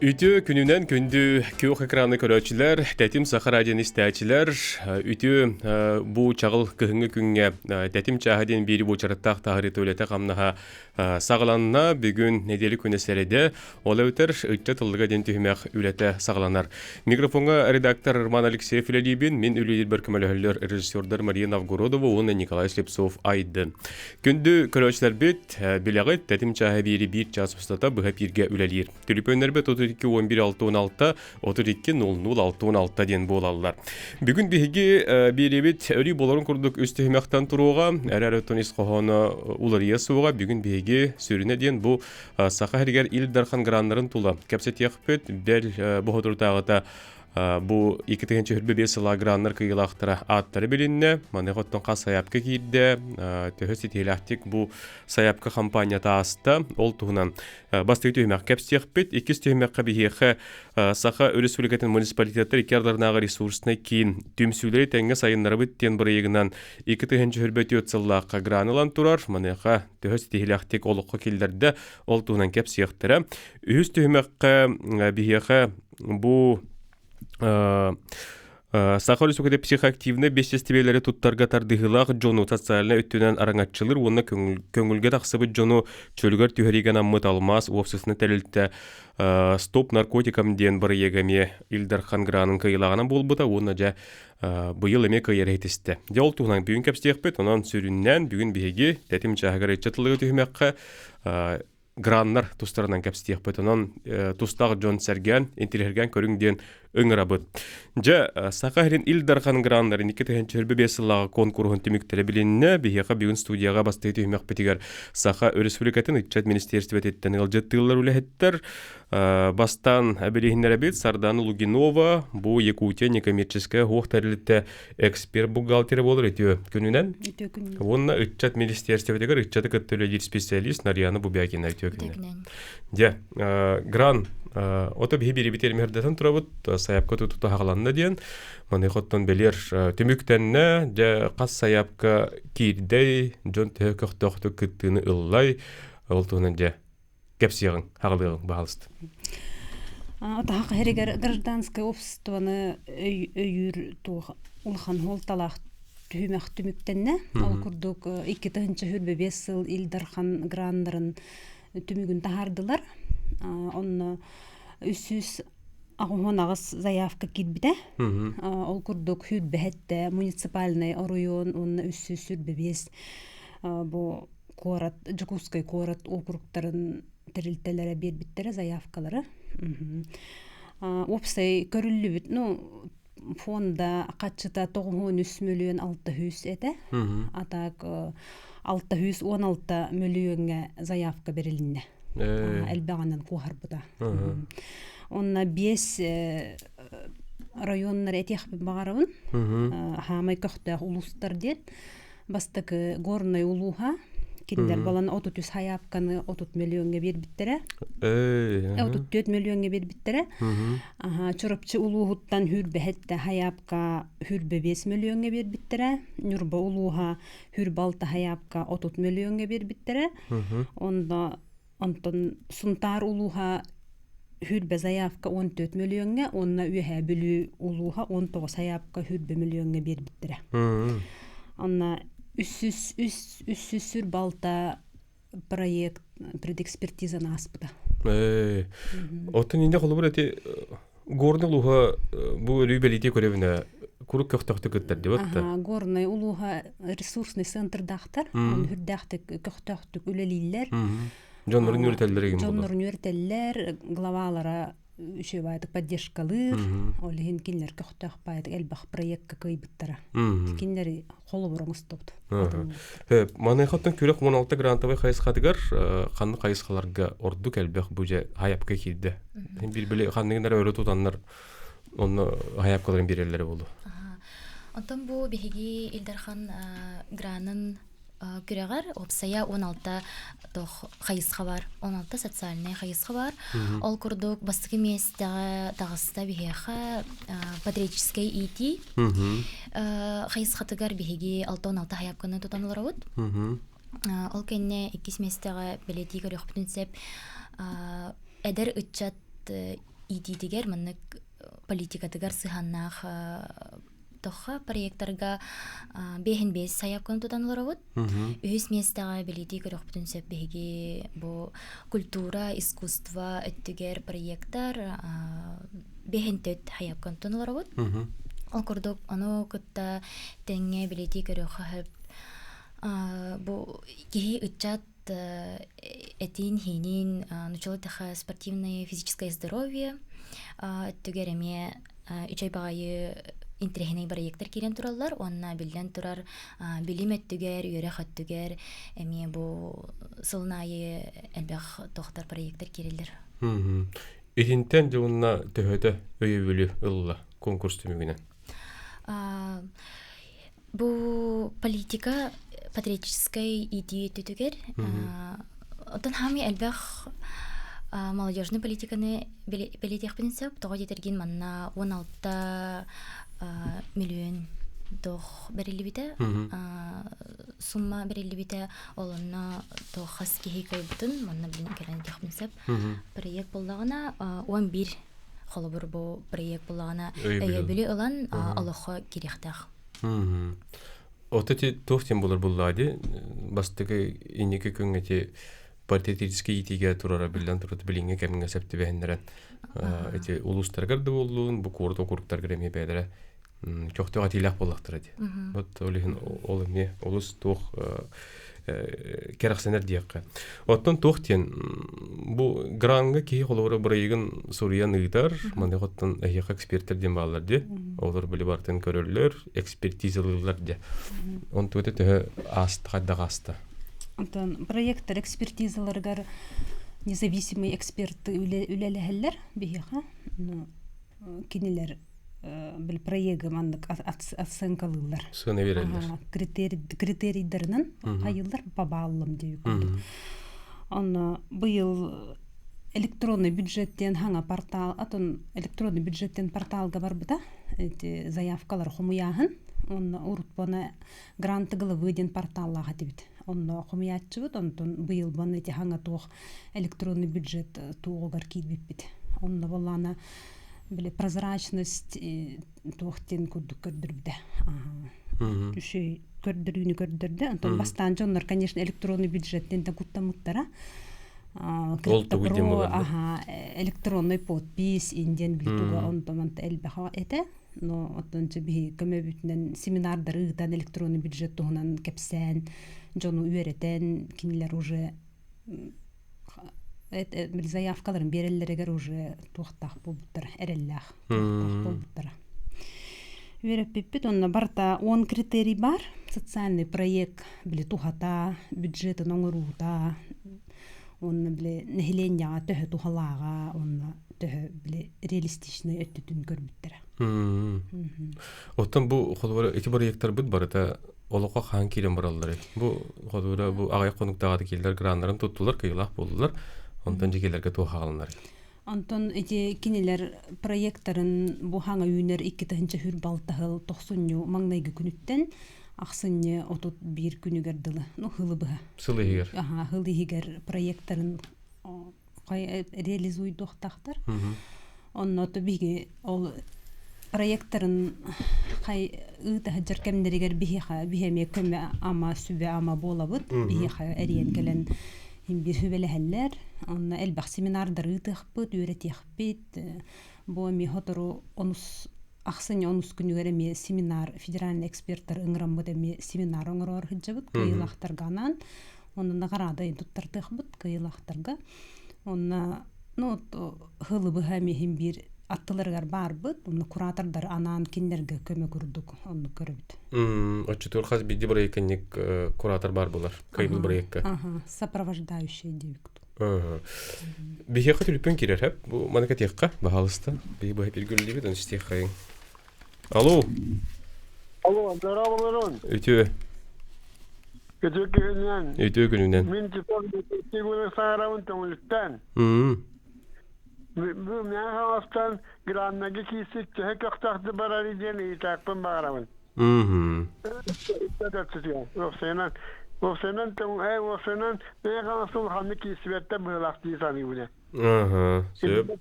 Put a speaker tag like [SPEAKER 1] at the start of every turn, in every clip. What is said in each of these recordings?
[SPEAKER 1] Ütü gününden gündü köy ekranı köröçüler, tetim Sakar Radyo'nun istəyicilər, ütü bu çağıl kıhıngı günge tetim çahadin biri bu çarıttaq tahiri tuvalete kamnaha sağlanına bugün nedeli küneserede ola öter ütü tıllığa den tühümek ülete sağlanar. Mikrofona redaktör Irman Alekseyev ilelibin, min ülülir berkümelöhüller rejissörler Maria Novgorodova, onu Nikolay Slepsov aydın. Gündü köröçüler bit, bileğit tetim çahı biri bir çasıstata bıha birge ülelir. Tülüpönler bet 32-11-6-16, 32-00-6-16 den bolallar. Bugün bihigi bir evit ölü boların kurduk üstü hümaktan turuğa, erarötün isqoğunu ularıya suğa, bugün bihigi sürüne den bu saqa herger il darxan granların tula. Kapset yakıpet, bel bu hodurtağıda bu 2-5 sıla granlar kıyılaqtıra atları bilinne. Manıqottun qa sayapka girdi. Töhös itiylahtik bu sayapka kampanya taasıda. Ol tuğunan bastığı tühümək kapset yakıpet. İkiz tühüməqqa bihiqe saqa Ölüsülüketin municipalitetler ikarlarınağı resursuna kiyin tümsüleri tenge sayınları bitten burayıgınan 2-5 yötsıllaqqa granılan turar. Manıqa töhös itiylahtik oluqqa kilderde ol tuğunan kapset yaktıra. Ühüz tühüməqqa bihiqe bu Сахар үсүгөдө психоактивны бесчестебелери туттарга тардыгылак жону социальна өттүнөн араңатчылыр, онна көңүлгө таксыбы жону чөлгөр түһөриген аммыт алмас, офсысыны тәрелтті стоп наркотикам ден бір егеме Илдар Хангранын кыйлагана болбута, онна жа быйыл эме кыйыр етісті. Жол туғынан бүгін кәпстекпет, онан сүрүннен бүгін беге тәтім чағығар етчатылығы түхімәққа граннар тустарынан кәпстекпет, онан тустағы Джон Сәрген, интелерген көріңден өңірабыт. Жа, сақағырын Илдар Ханграннарын 2-5 сыллағы конкурғын түміктері білінне, бейеға бүгін студияға бастығы түхімәқ бетігер Сақа Өріспүлікетін үтчат министерствет еттен ғылжеттығылар үләхеттер. Бастан әбелейхінлер әбет Сардана Лугинова, бұл Якутия некоммерческая хоқтарылетті эксперт-бухгалтері болыр етеу күнінен. Онына үтчат министерстветігер үтчаты көттөлі специалист Нарияна Бубякина етеу күнінен. Жа, гран Ото бихи бири битер мехердетен турабыт, саяпка тутута хағаланна дейін. Маны хоттон белер түміктенне, жа қас саяпка кирдей, жон төхі көқтоқты күттіні ыллай, ол туғынан жа кәпсияғын, хағалығын бағалысты.
[SPEAKER 2] Ото хақы herегер гражданское обществоны өйір улхан холталақ түхімәқ түміктенне. Ол күрдік 2-5 сыл Илдархан грандарын түмігін тахардылар. Онны үсүс ағуын ағыз заявка кирбіде. Ол күрдік хүд бәхетті муниципальный район, онны үсүс сүрбебес бұл корат, Жукускай корат округтарын тірілтелері бербіттері заявкалары. Опсай көрілі біт, фонда қатшыта 93 миллион 600 әді. Атақ 616 миллионға заявка берілінне. Әлбәғанын қуғар бұда. Онна 5 районнар әтеқ бағарауын, хамай көқтәқ ұлыстар дед, бастықы горнай ұлуға, кендер баланы 30 хаяпқаны 30 миллионға бербіттірі, 34 миллионға бербіттірі, чұрыпчы ұлуғыттан хүрбі әтті хаяпқа хүрбі 5 миллионға бербіттірі, нүрбі ұлуға хүрбі 6 хаяпқа 30 миллионға бербіттірі, Онтон сунтар улуха хүрбе заявка 14 миллионга, онна үйе бүлі улуха 19 заявка хүрбе миллионга бербіттірі. Онна үссүр балта проект предэкспертизаны аспыда.
[SPEAKER 1] Оттан инде қолы бір әте горны улуха бұл өлі бәлейте көревіне күрік көқтақты көттер деп өтті?
[SPEAKER 2] Горны улуха ресурсный центрдақтар, он хүрдақтық көқтақты өлелейлер.
[SPEAKER 1] Жонларын өртәлілер еген
[SPEAKER 2] болды? Жонларын өртәлілер, главалара үші байды поддержкалыр, олығын кенлер көқтақ байды әлбақ проектка көйбіттара. Кенлер қолы бұрыңыз тоқты.
[SPEAKER 1] Маны қаттан көрек 16 грантовай қайысқадығар, қанны қайысқаларға ордық әлбәқ бұжа хаяпқа келді. Білбілі қаннығындар өрет отанлар оны хаяпқаларын берерлері болды.
[SPEAKER 3] Онтан бұл бігеге Илдархан гранын күрәгәр опсая 16 қайысқа бар, 16 социальный қайысқа бар. Ол күрдік бастығы местегі тағыста бігеға патриотический ити қайысқатығар бігеге 6-16 хаяпқаны тұтанылар ауыд. Ол кәнне 2 местегі білетігі рөқпітін сәп әдір үтчат идитигер маннык политикатыгар сыханнаах тоха проекттарга бехин бес саяпкан тутаныларабыт. Үхүс местага билити көрөх бүтүн сөп беги бу культура, искусство өттүгер проекттар бехин төт хаяпкан тутаныларабыт. Ол курдук аны кытта теңге билити көрөх бу кихи ытчат этин хинин началотаха спортивное физическое здоровье өттүгереме үчай багайы интерехиней проекттер кирен тураллар, онна билден турар билим өттүгер, үйөрөх өттүгер эме бу сылнайы элбэх тохтар проекттер кирилдер.
[SPEAKER 1] Итинтен жуунна төһөтө өйөбүлү ылла конкурс түмүгүнен.
[SPEAKER 3] Бу политика патриотической идея түтүгер. Отон хами элбэх молодежный политиканы билетех принцип, того жетерген манна 16 миллион тох берилибите, сумма берилибите, олонна тохас кихи кайбытын, манна билин келенетех принцип. Проект боллагана 11 холобур бу проект боллагана өйөбүлү ылан алохо кирехтах.
[SPEAKER 1] Отати тохтен болар буллады. Бастыгы инеке көңөти патриотический итиге турара билден турат билинге кеминге септи бендерен. Эти улустаргар да болдун, бу курда курктар греме бедере. Чоктога тилак болактыр эти. Вот олин олме улус тох керексенер диякка. Оттон тохтен бу гранга ки холора брайгын Суриян ыйтар, мында готтон эйек эксперттер дем баллар ди. Олар били бартын көрөллөр, экспертизалыйлар ди. Он төтө аст хаддагаста.
[SPEAKER 2] Антон проекттер экспертизаларгар независимый эксперты үлелехеллер бихиха. Кинилер бил проекты мандык оценкалылар.
[SPEAKER 1] Сыны берелер.
[SPEAKER 2] Критерийдеринен айылдар бабалым деп көрдүк. Аны быйыл электронный бюджеттен хаңа портал, атон электронный бюджеттен порталга барбыта. Эти заявкалар хумуяхын, он урутпаны гранты гылывыден порталлага дебит. Он хумуячыбыт, онтон быйыл баны эти хаңа туох электронный бюджет туогар кийбиппит. Он боллана биле прозрачность туохтен курдук көрдүрбүдө. Түшөй көрдүрдү. Антон бастан жоннор, конечно, электронный бюджеттен да куттамыттара. Электронный подпись инден билетуга онтон элбеха эте. Но отончы би көмөбүтүнөн семинардар ыгытан электронный бюджет тугунан кепсен, жону үйрөтен, кинилер уже заявкаларын береллерегер уже туохтах болбуттар, эреллах туохтах болбуттар. Үйрөппит, онна барта 10 критерий бар. Социальный проект биле тухата, бюджетін оңырууда, онна биле нехиленияга төһө тухалаага, онна төһө биле реалистичный өттүтүн көрбүттер.
[SPEAKER 1] Оттон бу холора эти проекттер бит барыта олоқа хан килен бараллар. Бу холора бу агай конуктагы килдер гранларын туттулар, кыйлак болдулар. Онтон жекелерге тухагалынар.
[SPEAKER 2] Антон эти кинилер проекттарын бу хаңа үйнер 2-нче хүр балтахыл 90 маңнайгы күнүттен аксынне отут бир күнүгер дылы. Ну хылыбыга.
[SPEAKER 1] Сылыгер.
[SPEAKER 2] Хылыгер проекттарын реализуйдуктактар. Онно то биге ол проекттарын кай ыта жаркемдеригер бихеме көмө ама сүбө ама болабыт. Бихе эриен келен бир хүбелехеллер. Онна элбах семинардар ытыхпыт, үйрөтехпит. Бу ми хотору онус аксыны онус күнүгереме семинар федеральный эксперттер ыңрамбыт эме семинар оңорор хыджабыт кыйлактарганан. Онна карада туттартыхпыт кыйлактарга. Онна хылыбыга мехим бир аттыларгар барбыт, онна куратордар анан киндерге көмө курдук, онну көрөбүт.
[SPEAKER 1] Очтур хаз биди проектник куратор бар булар. Кайбыл проектка.
[SPEAKER 2] Сопровождающий девик.
[SPEAKER 1] Бихе хатылыпын кирер хеп. Бу манка текка бахалыста. Би бу биргүллеби дан стехайын. Алло.
[SPEAKER 4] Алло, здорово, Ларон.
[SPEAKER 1] Өтө. Өтө күнүнөн.
[SPEAKER 4] Мен тигүнү сараун томултан. Бу мен хастан граннаги кисик текактарды барар идени такпын барамын. Офсенан том офсенан мен хастан ханны кисветте булакты сани буне.
[SPEAKER 1] Аха. Сөп.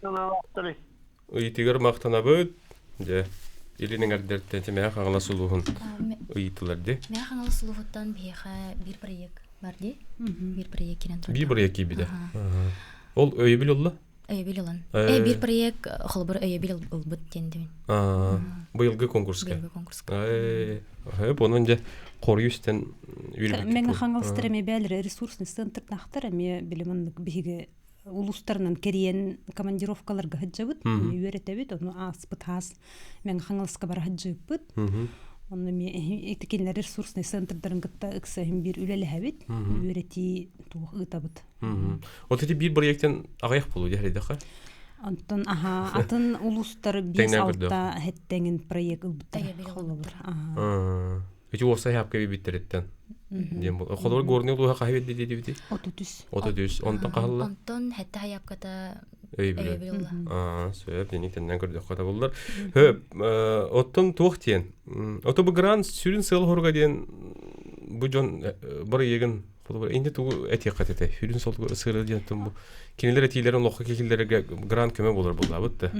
[SPEAKER 4] Каналактыры.
[SPEAKER 1] Ыйтыгар мактанабыт. Же. Илинең әрдерттен темә хаңла сулуһун ыйтылар ди.
[SPEAKER 3] Мен хаңалы сулуһуттан биха бир проект бар ди. Бир проект кирен турда.
[SPEAKER 1] Би бер яки биде. Ол өйө бил улла.
[SPEAKER 3] Өйөбил улан. Бир проект холбор өйөбил улбут дендим.
[SPEAKER 1] Быйылгы конкурска.
[SPEAKER 3] Бирге конкурска.
[SPEAKER 1] Онун же корюстен
[SPEAKER 2] Мен хаңалстырыме бәлер ресурсный центр нахтар эме билимин биге улустарынан кериен командировкаларга хаджабыт, үйрөтөбүт, оны аспыт хас. Мен хаңалска бар хаджыбыт. Оны ме этикенлер ресурсный центрдарын гытта ыксаһым бир үлелеһәбит, үйрөти тух ытабыт.
[SPEAKER 1] Вот эти бир проекттен агаяк болуу дәһрәдәхә.
[SPEAKER 2] Антон атын улустар бис алта хеттеңин проект ылбыттар. Холобур.
[SPEAKER 1] Эти оса хапка биттереттен. Дем бул. Холор горны улуга кахвет диди. Отутүс. Онтон кахалла.
[SPEAKER 3] Онтон хетте хаяпката
[SPEAKER 1] Өйөбил. Сөп денитен көрдүк ката булдар. Оттон туктен. Ото бу грант сүрүн сыл хорга ден бу жон бир еген инде ту этикат эте. Сүрүн сол сыры дентен бу. Кинелер этилерин локка кекилерге грант көмө болор булабытты.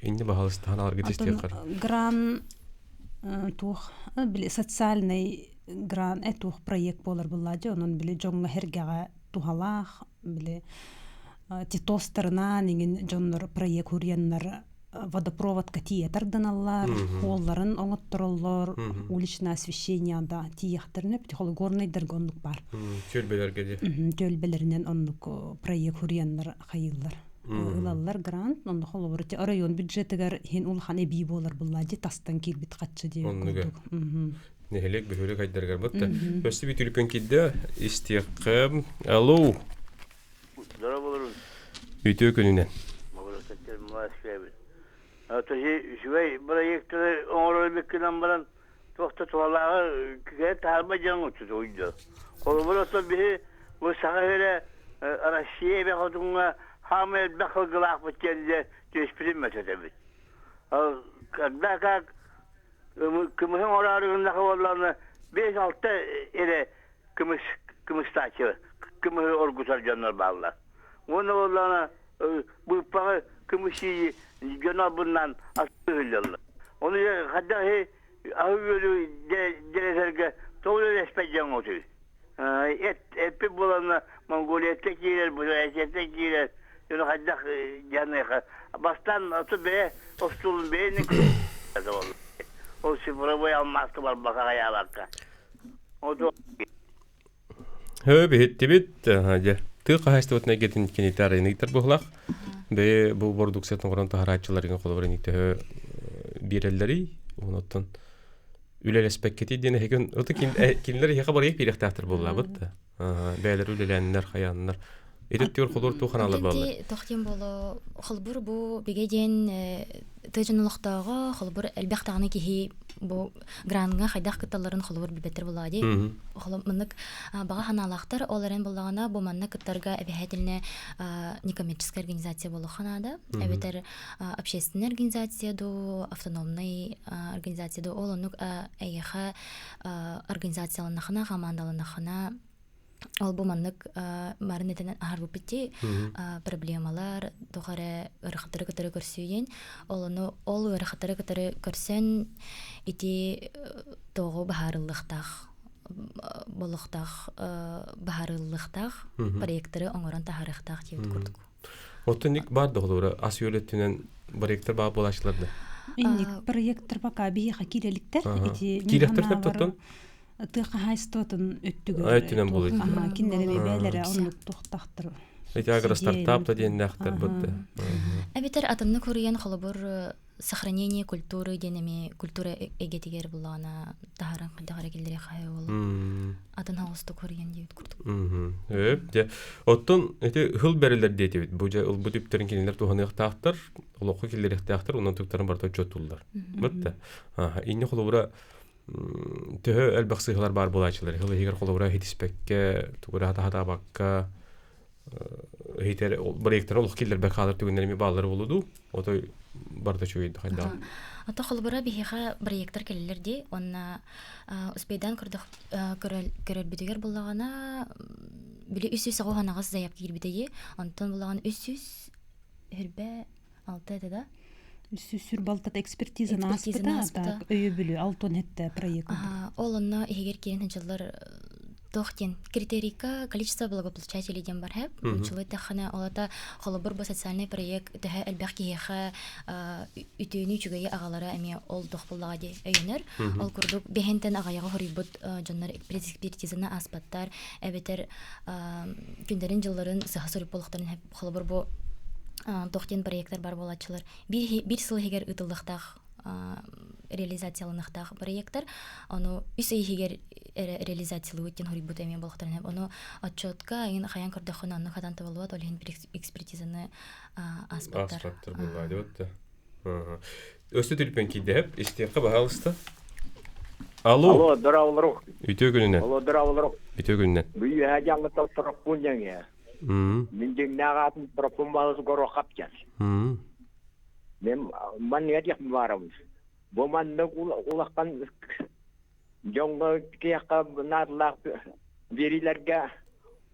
[SPEAKER 1] Инде баһалыстан аларга тестек кар.
[SPEAKER 2] Грант тух били социальный грант тух проект болар буллади, онун били жоңга хергага тухалах били титостарына неген жоннор проект хүряннар водопровод катиятарданаллар, холларын оңоттороллор, уличное освещение да тияхтарны птихол горныйдар гонлук бар.
[SPEAKER 1] Төлбелерге де.
[SPEAKER 2] Төлбелеринен онлук проект хүряннар хайыллар. Улаллар грант, онда холобор район бюджетигер хен улхан эби болар буллади тастан кирбит катчы деп көрдүк.
[SPEAKER 1] Нехелек бөхөлек айдыргар бутта. Өстү бит үлпөн кидде истиқым. Алло.
[SPEAKER 4] Здорово.
[SPEAKER 1] Үтө күнүнөн.
[SPEAKER 4] Швей проекты оңоройбеккенен баран тоқтатуалағы күйе тарма жаң өтсіз ойды. Қолыбыр отын бігі бұл саға өре Россия бе қотыңға хамел бақыл ғылақ біткенде төспірін мәтетеміз. Когда как кіміхін орарығындағы оларына 5-6 ере кімістачы, кіміхі оргутар жанар bağlar. Оны оларына бұйпағы кіміші Gönül bundan asılıyorlar. Onu hatta ahıgölü dereserge doğru respecten oturuyor. Hep bulanlar Mongoliyet'te girer, bu Eşet'te girer. Yani hatta canlı. Bastan atı be, ostulun be ne kadar olur. O sıfıra boy almazdı var baka ayağa bakka. O da
[SPEAKER 1] Bitti bitti. Hadi. Tığ kahastı otuna getin kinitar iniktar buhlak. Be bu продукцияның орын таһарачыларга колбар иникте бирелләри, онотон үлелеспек кети дине хеген оты кинлер яка бар ек бирехтәхтер булла бутта. Бәйләр үлеләннәр, хаяннар. Эдеттер колор туханалар барлар.
[SPEAKER 3] Тохтем боло холбур бу бигеден тәҗинлыктагы холбур әлбәхтәгне ки бу гранга хайдах кыталарын холбур бибетер булади. Холмыннык бага ханалактар оларын буллагана бу манна кыттарга әбәһәтилне некоммерческая организация болу ханада. Әбетер общественная организация до автономный организация до олонук әйха организацияларына хана командаларына хана Ол бу маннык марнетен ахар бупити проблемалар дохаре ырхатыры кытыры көрсүйен ол ырхатыры кытыры көрсен ити тогу бахарылыктах болохтах бахарылыктах проекттары оңорон тахарыктах деп көрдүк.
[SPEAKER 1] Отоник бар доголора асыөлөтүнөн проекттер бар болашларды.
[SPEAKER 2] Инник проекттер бака бии хакиреликтер ити
[SPEAKER 1] кирехтер тоттон
[SPEAKER 2] Тыха хайстотын өттүгөр.
[SPEAKER 1] Өттүнөн болот.
[SPEAKER 2] Киндереме бәлере онлук тохтактыр.
[SPEAKER 1] Эти агро стартап да деннахтар бутты.
[SPEAKER 3] Әбитер атымны көргән холобур сохранение культуры денеме культура эгетигер булана тахаран кылдыгара келдере хай болу. Атын хагысты көргән дип күрдүк.
[SPEAKER 1] Де оттон эти хыл берелер дейт. Бу бу типтерин кинелер туханык тахтар, улокко келдере тахтар, онун туктарын барта чотулдар. Бутты. Инне холобура Төхө әлбәксыйлар бар булачылар. Хылы егер колобра хитиспекке, тугыра хата бакка, хитер проекттер олук килдер бакалар түгүннәрме баллары болуду. Отой барда чөйдү хайда.
[SPEAKER 3] Ата холобра биһига проекттер келлерди. Онна успейдан көрдүк көрөр бүтүгөр буллагана Биле үсүс агаханагас заявка кирбитеги. Антон булаган үсүс хөрбә 6 да.
[SPEAKER 2] Сүр балтат экспертизаны аспыта, так өйө бүлү 6 хетте проект.
[SPEAKER 3] Олонно эгер кирен жыллар тохтен критерийка количество благополучателей ден бар хэп. Чулы тахана олата холобур бу социальный проект тәһә әлбәх киһә үтүнү чугай агалара эме ол тохпуллагы өйнөр. Ол курдук бехентен агаяга хорибут жоннар экспертизаны аспаттар эбетер күндәрен жылларын сахасырып болуктарын хэп холобур бу тохтен проекттар бар болачылар. Bir сыл егер ытылдыктах реализацияланактах проекттар, аны үс егер реализациялы өттен хорибут эме болуктарын хэп. Аны отчетка ин хаян көрдөхөн аны хадан табылат, олен bir экспертизаны аспаттар.
[SPEAKER 1] Аспаттар булады өттө. Өстө телефон кийде хэп, истекка баалысты. Алло,
[SPEAKER 4] дыраулык.
[SPEAKER 1] Үтө күнүнөн.
[SPEAKER 4] Алло, дыраулык.
[SPEAKER 1] Үтө күнүнөн.
[SPEAKER 4] Бу яжаңы тоттырып кунжаңя. Мен деңнагатын пропомбалыс горо капчас. Мен маньядик барамыз. Бу манны улаккан жоңго кияка надлак берилерге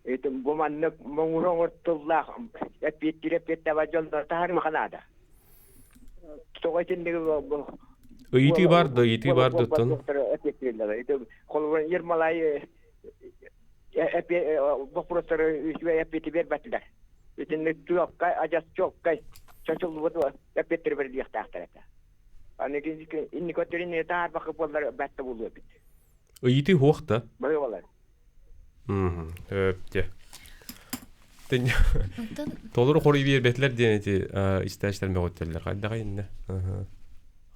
[SPEAKER 4] этим бу манны моңуроңортуллак эпеттиреп еттева жолдор таарым канада. Тогайтендеги
[SPEAKER 1] Ыйты барды тон.
[SPEAKER 4] Это колван ермалай вопростар үчү эпети бербатылар. Этинде туакка ажас чоккай чачылып эпеттер берди яктактарата. Анеки инникотерине таар бакып болар батта болуп бит.
[SPEAKER 1] Ыйты хохта.
[SPEAKER 4] Бай болар.
[SPEAKER 1] Өптө. Толор хорой бербетлер денети истештер мөгөттөлөр кайдага инде.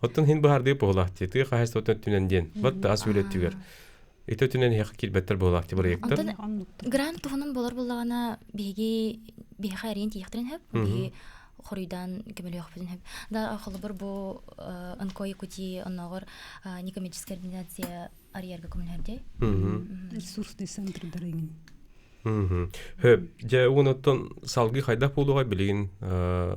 [SPEAKER 1] Оттон хин барды болакты. Ты кайсы оттон ден. Вот ас үлөттүгөр. Этөтүнөн хек кирбеттер болакты проекттер.
[SPEAKER 3] Грант туһунун болор буллагана биги харин тияктерин хеп. Би хоройдан кемел яхпын хеп. Да холбор бу анкой кути онногор некоммерческая организация арьерга коммунерде.
[SPEAKER 2] Ресурсный центр дарыгын.
[SPEAKER 1] Хөп, жа уноттон салгы кайда болуга билген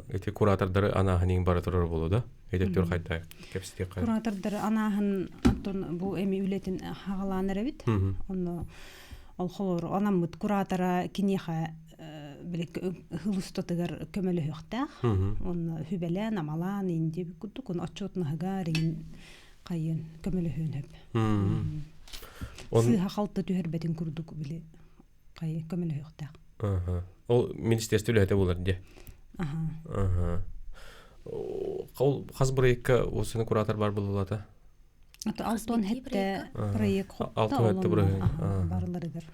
[SPEAKER 1] эти куратордары анахынын бара турар болду да. Эдептер кайда кепсти кайда.
[SPEAKER 2] Куратордары анахын антон бу эми үлетин хагаланыр бит. Онно ол холор анамыт куратора кинеха билек хылыстатыгар көмөлө хөктах. Онно хүбеле намалан инде күттүк он отчетнага рин кайын көмөлө хөнөп. Сыха халты түһәрбетин курдук биле. Кай көмөлө хөктах.
[SPEAKER 1] Ол министерство үлете болар де. Кол хазбырыкка осыны куратор бар булулата.
[SPEAKER 2] Ата алтон хетте проект хопта.
[SPEAKER 1] Алтон хетте
[SPEAKER 2] барларыдыр.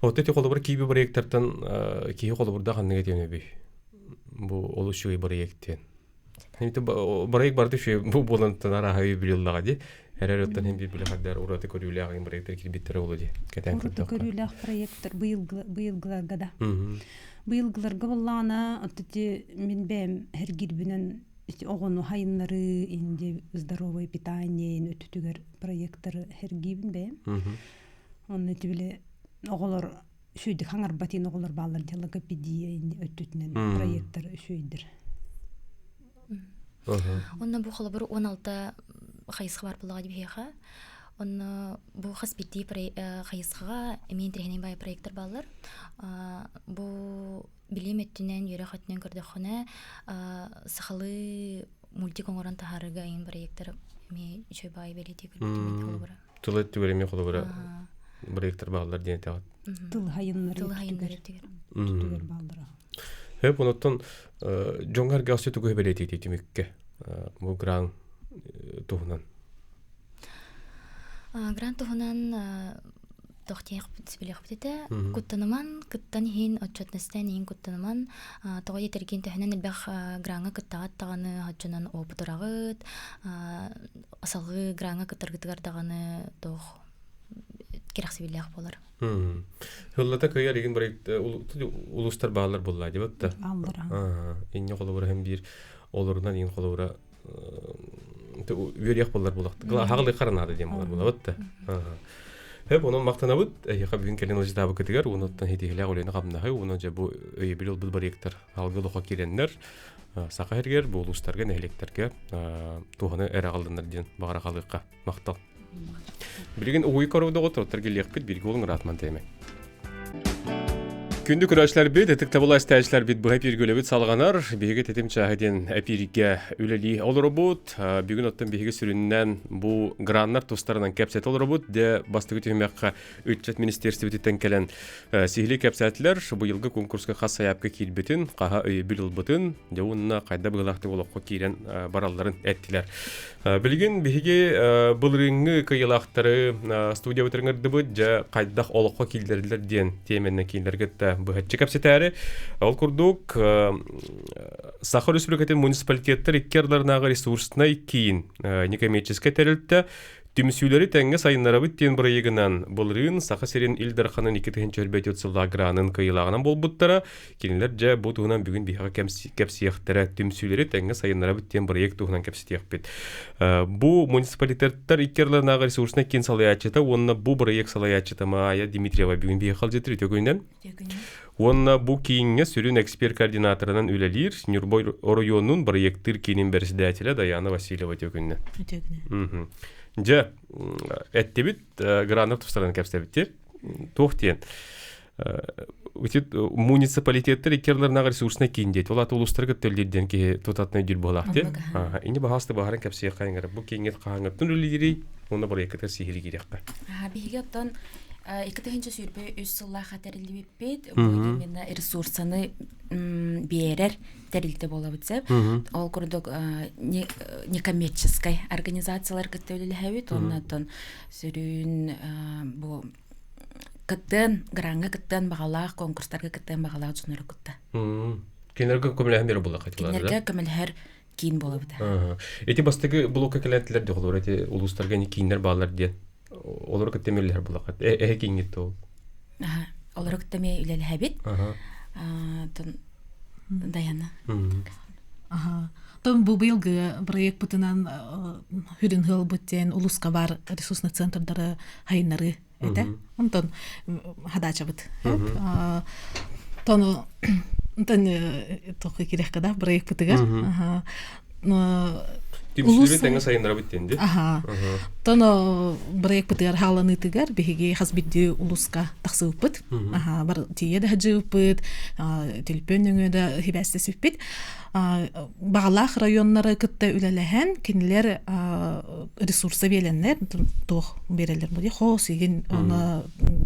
[SPEAKER 1] Вот эти колобур кийби проекттардан кийи колобурда ханныга тенеби. Бу олушуй проекттен. Хемте проект барды шу бу болантан арахай билиллага ди. Herötten hem bir hadiler urate körüyle ağın projeler kirbittire oldu. Ketен
[SPEAKER 2] көрдүк. Körüyle проекттер быйылгыларга. Быйылгыларга боллана атты мен бем хергирбинен огону хайыннары инде здоровое питание өтүтүгөр проекттер хергибин бем. Онны тибиле оголор шүйдүк хаңар батин оголор баллар логопедия өтүтүнен проекттер шүйдүр.
[SPEAKER 3] Онна бу холобур 16 хайысқа бар бұлаға деп хеха. Оны бұл хаспетті хайысқаға мен трехнен бай проекттер балар. Бұл білем өттінен, үйрі қаттінен көрдіқіне сақалы мультик оңыран тахарыға ең проекттер мен үшөй бай белеті көрдімен қолыбыра.
[SPEAKER 1] Тылы өттігереме қолыбыра проекттер балар дене тағат.
[SPEAKER 2] Тыл хайынлары өттігер балдыра.
[SPEAKER 1] Хеп, оныттан жоңғарға асты түгі белеті етемекке. Бұл гран туһунан.
[SPEAKER 3] Грант туһунан тохтех сибелех бите. Куттанаман, кыттан хин отчетностен хин куттанаман. Тогой терген тәһнен элбәх гранга кыттагат таганы хаҗынан опытырагыт. Асалгы гранга кыттыргытыгар таганы тох кирәк сибелех булар.
[SPEAKER 1] Хыллата көйәр еген проект улустар баалар булла дип атты.
[SPEAKER 2] Алдыра.
[SPEAKER 1] Инне колобура һәм бир олорунан ин колобура Верех болар булакты. Хагылы каранады дем болар булабытты. Хеп onun мактанабыт, яка бүгүн келен ождабы кетигер, уноттан хетигеле олена кабнахы, уно же бу бил бул проекттер алгылыга киреннер, сакагергер, бу улустарга, нехлектерге, туханы эре калдындар ден багара калыкка мактал. Билген уй көрөдө отур, тергелек бит, билги олун ратман теме. Күндү көрәчләр бит, этик табыла стәчләр бит бу хәпиргөле бит салганар, биге тетим чаһаден әпиргә үлели олробут, бүген оттан биге сүрүннән бу граннар тустарынан кәпсәт олробут, де бастыгы төмәккә үтчәт министрлыктан келән сихли кәпсәтләр бу елгы конкурска хас саяпка килбетин, каһа бил булбытын, де унна кайда булакты булакка кирен баралларын әттиләр. Билген биге булрынгы кыйлактары студия үтергәндә бу, ja кайда олакка килдерделәр дигән теменне килдергәндә быһатчы капсетары ол курдук Сахар Республикатын муниципалитеттер иккерларнагы ресурсына кийин некоммерческий терилтте Түмсүләре тәңгә сайыннарабыт тен проегынан булрын Саха Серен Илдарханын 2-нче сылда гранын кыйлагынан болбуттара кинилер жа бу тугунан бүген биха кепсияхтара түмсүләре тәңгә сайыннарабыт тен проект тугунан кепсиях бит. Бу муниципалитеттер иккерларнагы ресурсына кин салаячыта, онна бу проект салаячыта Майя Дмитриева бүгүн бихал жетир төгөннән. Онна бу кейинге сүрүн эксперт координаторынан үлелир Нюрбой районунун проекттер кинин председателе Даяна Васильева төгөннән. Ja, ettebit granat tustардан кәпсәбиттер. Тохтен. Муниципалитеттер икерләрнәгә ресурсына киндет. Олар улустыргы телдердән ки тотатны дир булакты. Инде бахасты багарын кәпсәгә кайгыр. Бу киңет каңгы түнүлери, оны бер якта сихили кирәк.
[SPEAKER 5] Бигәттан 2-нче сүрбе үз сылла хәтерле бит, бу именно ресурсны берер терилте була битсә. Ол курдык некоммерческий организациялар көтөлүле хәбит, оннан сүрүн бу кыттан гранга кыттан багалак конкурстарга кыттан багалак жонор кытта.
[SPEAKER 1] Кинерге көмеләһен бере була кайталар.
[SPEAKER 5] Кинерге көмеләһәр кин була бит.
[SPEAKER 1] Эти бастыгы блокка келәтләр дигәләр, эти улустарга ни киннәр балар ди. Олар көтемеләр була кат. Кингет ул.
[SPEAKER 5] Олар көтеме үләл хәбит. Даяна.
[SPEAKER 6] Том бу быелгы проект бутынан хүрин хыл буттен улуска бар ресурсный центрдары хайнары эте. Онтон хадача бут. Тону тохы кирәк када проект бутыга.
[SPEAKER 1] Түмсүләре тәңгә сайыннар биттенде.
[SPEAKER 6] Тоно проект бутыгар халаны тигәр биге хасбидди улуска тахсыппыт. Бар тие дә җыппыт, телпөннәңә дә хибәстә сүппит. Багалах районнары кытта үләләһән кинләр ресурсы беләннәр тох берәләр бу ди хос иген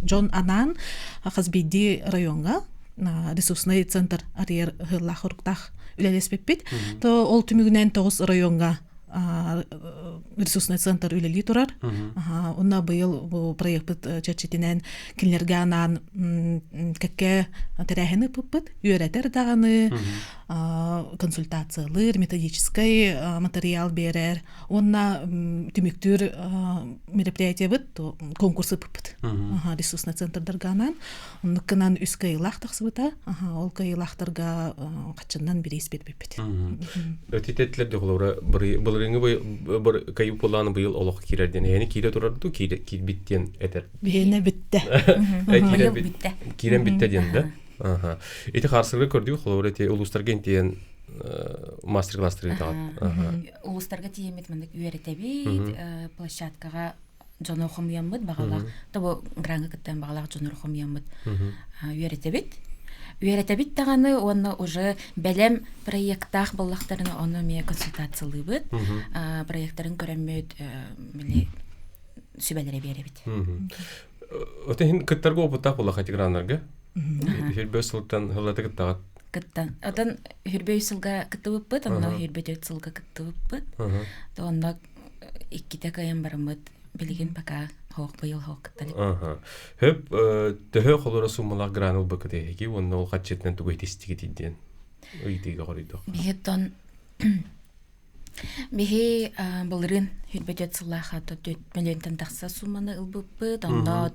[SPEAKER 6] Джон Анан хасбидди районга ресурсный центр арьер хырлахуртах үләләспеппит. То ол түмүгенән 9 районга ресурсный центр үлели турар. Онна быел бу проект чечетинен кинлерге анан какке терәһене пуппыт, үйрәтер даганы, консультациялар, методический материал берер. Онна түмүктүр мероприятие бит, конкурсы пуппыт. Ресурсный центрдарга анан, оннукынан үс кыйлак тахсыбыта, ол кыйлактарга качыннан бирис бербеппит.
[SPEAKER 1] Өтететлер дигәләр булрыңы бер кайып булган быел олох кирерден. Яни кире турарды, кире биттен этер.
[SPEAKER 6] Бене битте.
[SPEAKER 1] Кирен битте дигәндә. Эти харсырга көрдүк, холор эти улустарга тиен мастер-класстар итәгән.
[SPEAKER 5] Улустарга тиемет мендек үйрәтә бит, площадкага жона хомыямбыт багалак. Табы гранга кыттан багалак жона хомыямбыт. Үйрәтә бит. Үйрәтә бит таганы, оны уже бәлем проекттах буллактарына оны ме консультациялы бит. Проекттарын көрәмәт биле сүбәләре бере бит.
[SPEAKER 1] Отын кыттарга опыта була хатиграннарга. Хербесылтан хылата кыттагат.
[SPEAKER 5] Кыттан. Отын хербесылга кыттыбыт бит, анда хербетсылга кыттыбыт бит. То анда икките кайын барымыт билген пока хок быйыл хок кыттали.
[SPEAKER 1] Хөп төһө холора суммалар гранул бакыты ки, онны ол хатчеттен түгөйтестиге тидден. Ыйтыга корыйдык.
[SPEAKER 5] Бихеттон бихи булрын хербетсылга 4 миллионтан такса сумманы ылбыппыт, анда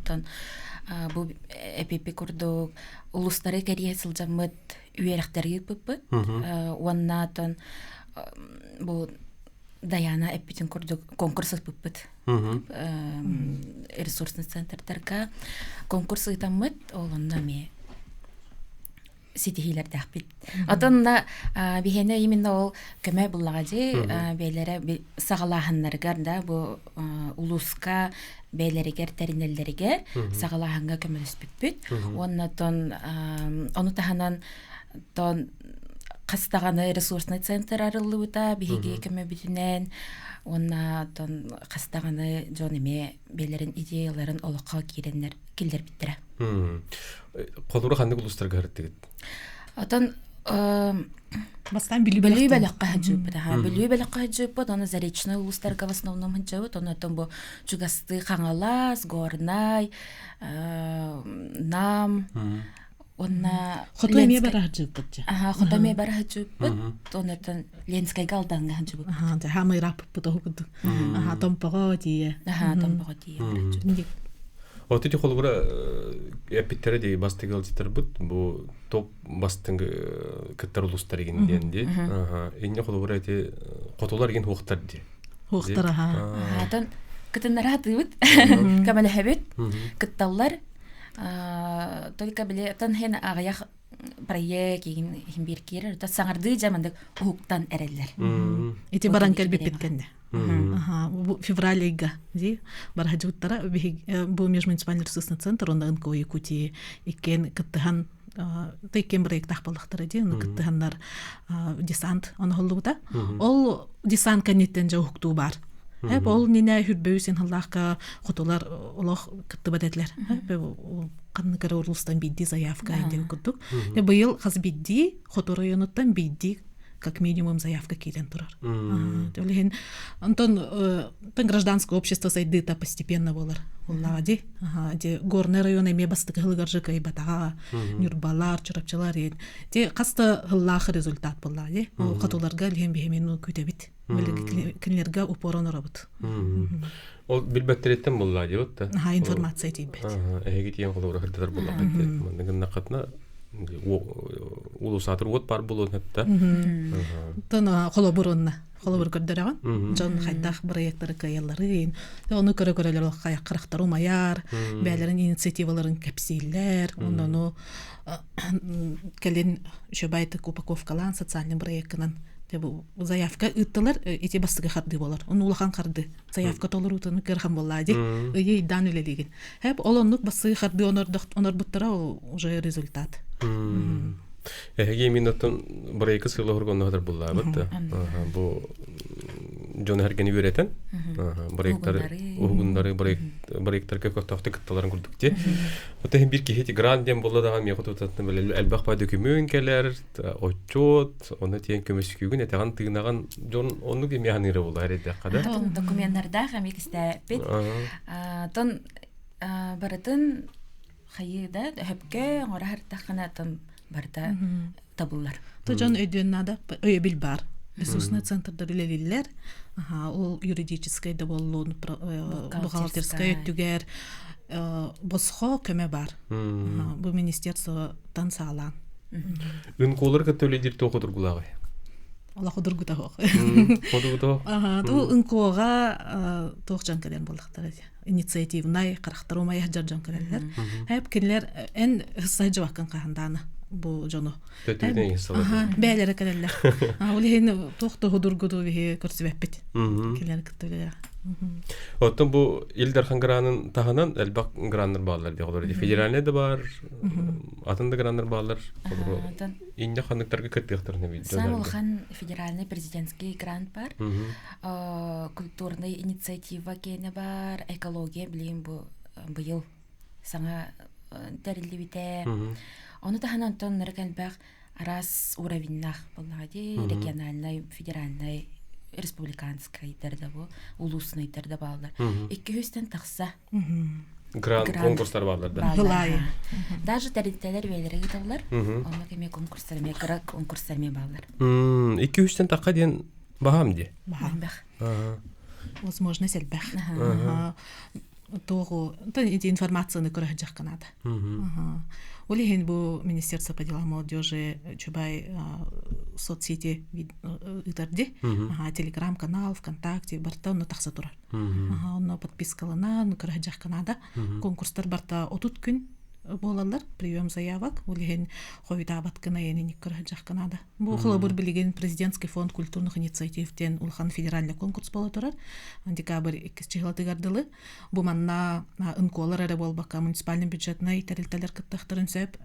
[SPEAKER 5] бу эпипи курдук улустары кәрие сылжамыт үйерәктәрге пыппыт. Уаннатан бу Даяна эпитин курдук конкурсы пыппыт. Ресурсный центрдарга конкурсы итамыт, ол онда ме ситихилер тахпит. Отонна бихене именно ол көмө буллагади бейлере сагалаханнаргар да бу улуска бейлеригер теринеллеригер сагалаханга көмөлүспүт. Оннотон ону таханан тон кастаганы ресурсный центр арылыбыта биһиги көмө бүтүнен онна тон кастаганы жон эме бейлерин идеяларын олокко киреннер килдер биттире.
[SPEAKER 1] Колура ханны улустарга хартыгыт.
[SPEAKER 5] Отон
[SPEAKER 6] бастан
[SPEAKER 5] билүү белекка хаджып да. Билүү белекка хаджып оны заречный улустарга в основном хаджып, онотон бу чугасты Хаңалас, Горнай, Нам онна
[SPEAKER 6] хотоме бара хаджып бутча.
[SPEAKER 5] Хотоме бара хаджып онотон Ленскай галданга хаджып.
[SPEAKER 6] Да хамы рап бутогуд. Томпого дие.
[SPEAKER 5] Томпого дие.
[SPEAKER 1] Отыти холгура эпиттере де бастыгал житер бут бу топ бастың кыттар улустар егенден де. Эне холгура эти котолар ген хуктар де.
[SPEAKER 6] Хуктар
[SPEAKER 5] Тон кытыннара атыбыт. Камал хабит кытталлар только биле тон хен агаяк проект еген химбир кирер та саңарды жамандык хуктан эреллер.
[SPEAKER 6] Эти баранкер бипеткенде. Февралейга, ди, бархаджуттара, бу межмуниципальный ресурсный центр, он НКО Якутии, икен кыттыхан, тайкен проект тахпалыктары ди, он кыттыханнар десант, он холлута, ол десант канеттен жа хуктуу бар. Ол нене хүрбөйсен халлахка хотолар олох кытты бадетлер. Канны кара урулстан бидди заявка инден куттук. Быйыл хаз бидди, хото районуттан бидди как минимум заявка килен турар. Антон гражданское общество сайдыта постепенно болар. Уллади, де горный район эме бастык хылгаржыка и батага, нюрбалар, чурапчылар ен. Де каста хыллах результат боллади. Ол катуларга лем бехемину күтебит. Кинлерге упорон рабыт.
[SPEAKER 1] Ол билбеттереттен боллади вот да.
[SPEAKER 6] Информация тибет.
[SPEAKER 1] Эгит ен колора хырдатар боллади. Мындын накатна улусатыр вот бар болот да.
[SPEAKER 6] Тона холобуронна. Холобур көрдөрөгөн. Жон хайдах проекттары каялларын. Оны көрө-көрөлөр каяк кырактару маяр, бәлерин инициативаларын кепсиллер, ону келин шөбайты упаковкалан социальный проекттан заявка ыттылар, эти бастыга харды болар. Оны улахан карды. Заявка толор утуну керхан боллади. Ые дан үлелеген. Хеп олоннук бастыга харды онор буттара уже результат.
[SPEAKER 1] Эге минуттан проекты сыйлы хоргонно хатар булла бат. Бу жон хергени үйрөтен. Проекттар угундары проекттар көктөктө кытталарын курдук те. Ота бир кихети гранден болла дагы мен кототатын беле албак ба документ отчет, оны тиен көмөскүгүн этеган тыгнаган жон онну механизмы болла эреде када.
[SPEAKER 5] Документтарда һәм икисте бит. Тон баратын хайыда хөпкө ора хартаханатын барда табыллар.
[SPEAKER 6] То жон өйдөннада өйбил бар. Ресурсный центрда илелилер. Ол юридическое да боллун, бухгалтерское түгер, босхо көмө бар. Бу министерство тансалан.
[SPEAKER 1] Үнколор көтөлөдир токудургулагы.
[SPEAKER 6] Аллах удургута хок.
[SPEAKER 1] Кодугуто.
[SPEAKER 6] Ту үнкога тохжанкален болдуктар. Инициативнай карактарумай жаржанкалер. Хеп кинлер эн сайжваккан каханданы. Бу жоно. Бәләре кәләләр. Улыһын тохты худургуду бе көрсөбәппит. Киләр китәләр.
[SPEAKER 1] Оттон бу Илдар хангранын таханан элбак граннар баллар дигәләр. Федеральный да бар. Атында граннар баллар. Инде ханныктарга кеттектер не бит.
[SPEAKER 5] Самулхан федеральный президентский грант бар. Культурный инициатива кене бар. Экология билем бу быел саңа тәрилибите. Оны таханан тон неркәлбәк арас уровеннах буллади, региональный, федеральный, республиканский тердә бу, улусный тердә баллар. 200тен тахса.
[SPEAKER 1] Грант конкурслар баллар да.
[SPEAKER 5] Даже тәрилтәләр вәләре гиталар. Аны кеме конкурсларга кирәк конкурсларга баллар.
[SPEAKER 1] 200тен такка ден бахам ди.
[SPEAKER 5] Бахам.
[SPEAKER 6] Возможно, сельбәх. Тогу, эти информацияны көрәҗәк канада. Улиһин бу министерство по делам молодежи чубай соцсети итәрди. Телеграм-канал, ВКонтакте, барта оны тахса турар. Оны подпискалана, көрәҗәк канада. Конкурстар барта 30 күн болалар, прием заявок, улеген хойдабат кына яненик көрәҗәк кынада. Бу хлобур билеген президентский фонд культурных инициативтен улхан федеральный конкурс бола турар. Декабрь 2 гардылы. Бу манна ынколар эре болбака муниципальный бюджетна итерилтелер кыттыктырын сөп,